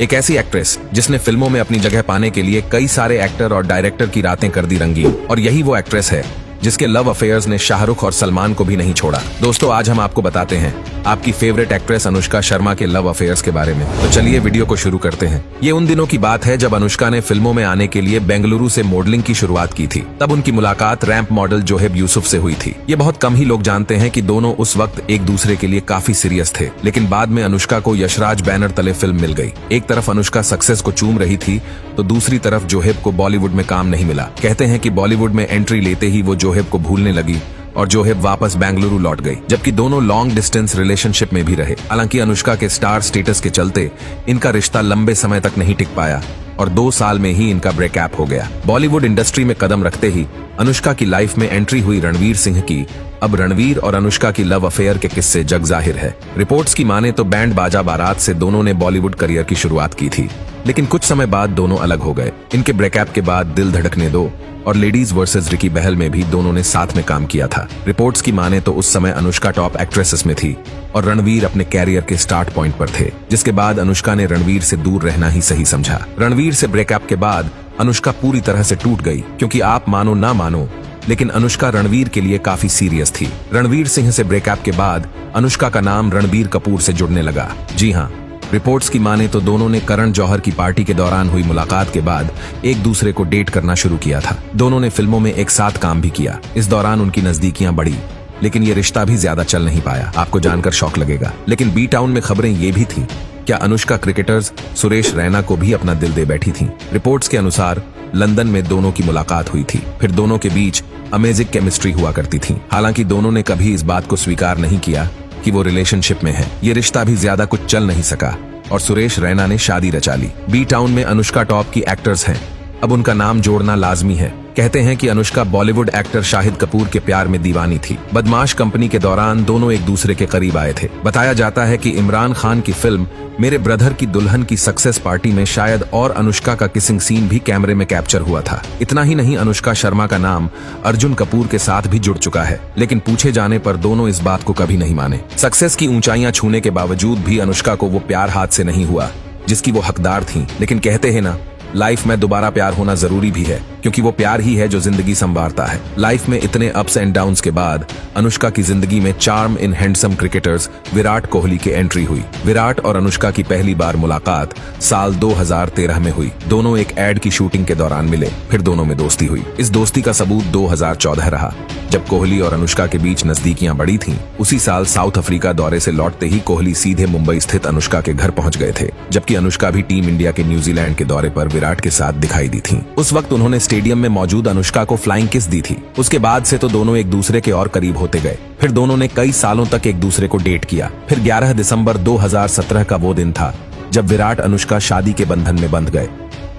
एक ऐसी एक्ट्रेस जिसने फिल्मों में अपनी जगह पाने के लिए कई सारे एक्टर और डायरेक्टर की रातें कर दी रंगीन, और यही वो एक्ट्रेस है जिसके लव अफेयर्स ने शाहरुख और सलमान को भी नहीं छोड़ा। दोस्तों, आज हम आपको बताते हैं आपकी फेवरेट एक्ट्रेस अनुष्का शर्मा के लव अफेयर्स के बारे में। तो चलिए वीडियो को शुरू करते हैं। ये उन दिनों की बात है जब अनुष्का ने फिल्मों में आने के लिए बेंगलुरु से मॉडलिंग की शुरुआत की थी। तब उनकी मुलाकात रैंप मॉडल जोहेब यूसुफ से हुई थी। ये बहुत कम ही लोग जानते हैं कि दोनों उस वक्त एक दूसरे के लिए काफी सीरियस थे, लेकिन बाद में अनुष्का को यशराज बैनर तले फिल्म मिल गई। एक तरफ अनुष्का सक्सेस को चूम रही थी तो दूसरी तरफ जोहेब को बॉलीवुड में काम नहीं मिला। कहते हैं कि बॉलीवुड में एंट्री लेते ही वो जोहेब को भूलने लगी और जोहेब वापस बेंगलुरु लौट गई, जबकि दोनों लॉन्ग डिस्टेंस रिलेशनशिप में भी रहे। हालांकि अनुष्का के स्टार स्टेटस के चलते इनका रिश्ता लंबे समय तक नहीं टिक पाया और 2 साल में ही इनका ब्रेकअप हो गया। बॉलीवुड इंडस्ट्री में कदम रखते ही अनुष्का की लाइफ में एंट्री हुई रणवीर सिंह की। अब रणवीर और अनुष्का की लव अफेयर के किस्से जग जाहिर है। रिपोर्ट्स की माने तो बैंड बाजा बारात से दोनों ने बॉलीवुड करियर की शुरुआत की थी, लेकिन कुछ समय बाद दोनों अलग हो गए। इनके ब्रेकअप के बाद दिल धड़कने दो और लेडीज वर्सेस रिकी बहल में भी दोनों ने साथ में काम किया था। रिपोर्ट्स की माने तो उस समय अनुष्का टॉप एक्ट्रेसेस में थी और रणवीर अपने कैरियर के स्टार्ट पॉइंट पर थे, जिसके बाद अनुष्का ने रणवीर से दूर रहना ही सही समझा। रणवीर से ब्रेकअप के बाद अनुष्का पूरी तरह से टूट गई, क्योंकि आप मानो ना मानो लेकिन अनुष्का रणवीर के लिए काफी सीरियस थी। रणवीर सिंह से ब्रेकअप के बाद अनुष्का का नाम रणबीर कपूर से जुड़ने लगा। जी हाँ, रिपोर्ट्स की माने तो दोनों ने करण जौहर की पार्टी के दौरान हुई मुलाकात के बाद एक दूसरे को डेट करना शुरू किया था। दोनों ने फिल्मों में एक साथ काम भी किया। इस दौरान उनकी नजदीकियां बढ़ी, लेकिन ये रिश्ता भी ज्यादा चल नहीं पाया। आपको जानकर शौक लगेगा, लेकिन बी टाउन में खबरें ये भी थी क्या अनुष्का क्रिकेटर्स सुरेश रैना को भी अपना दिल दे बैठी थी। रिपोर्ट्स के अनुसार लंदन में दोनों की मुलाकात हुई थी, फिर दोनों के बीच अमेजिंग केमिस्ट्री हुआ करती थी। हालांकि दोनों ने कभी इस बात को स्वीकार नहीं किया कि वो रिलेशनशिप में है। ये रिश्ता भी ज्यादा कुछ चल नहीं सका और सुरेश रैना ने शादी रचा ली। बी टाउन में अनुष्का टॉप की एक्टर्स हैं, अब उनका नाम जोड़ना लाजमी है। कहते हैं कि अनुष्का बॉलीवुड एक्टर शाहिद कपूर के प्यार में दीवानी थी। बदमाश कंपनी के दौरान दोनों एक दूसरे के करीब आए थे। बताया जाता है कि इमरान खान की फिल्म मेरे ब्रदर की दुल्हन की सक्सेस पार्टी में शायद और अनुष्का का किसिंग सीन भी कैमरे में कैप्चर हुआ था। इतना ही नहीं, अनुष्का शर्मा का नाम अर्जुन कपूर के साथ भी जुड़ चुका है, लेकिन पूछे जाने पर दोनों इस बात को कभी नहीं माने। सक्सेस की ऊंचाइयां छूने के बावजूद भी अनुष्का को वो प्यार हाथ से नहीं हुआ जिसकी वो हकदार थी। लेकिन कहते हैं ना, लाइफ में दोबारा प्यार होना जरूरी भी है, क्योंकि वो प्यार ही है जो जिंदगी संवारता है। लाइफ में इतने अप्स एंड डाउन्स के बाद अनुष्का की जिंदगी में चार्म इन हैंडसम क्रिकेटर्स विराट कोहली की एंट्री हुई। विराट और अनुष्का की पहली बार मुलाकात साल 2013 में हुई। दोनों एक एड की शूटिंग के दौरान मिले, फिर दोनों में दोस्ती हुई। इस दोस्ती का सबूत 2014 रहा, जब कोहली और अनुष्का के बीच नजदीकियां बढ़ी थीं। उसी साल साउथ अफ्रीका दौरे से लौटते ही कोहली सीधे मुंबई स्थित अनुष्का के घर पहुंच गए थे, जबकि अनुष्का भी टीम इंडिया के न्यूजीलैंड के दौरे पर विराट के साथ दिखाई दी थी। उस वक्त उन्होंने स्टेडियम में मौजूद अनुष्का को फ्लाइंग किस दी थी। उसके बाद से तो दोनों एक दूसरे के और करीब होते गए। फिर दोनों ने कई सालों तक एक दूसरे को डेट किया। फिर 11 दिसंबर 2017 का वो दिन था जब विराट अनुष्का शादी के बंधन में बंध गए।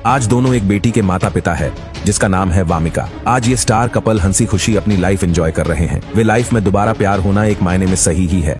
आज दोनों एक बेटी के माता पिता है जिसका नाम है वामिका। आज ये स्टार कपल हंसी खुशी अपनी लाइफ एंजॉय कर रहे हैं। वे लाइफ में दोबारा प्यार होना एक मायने में सही ही है।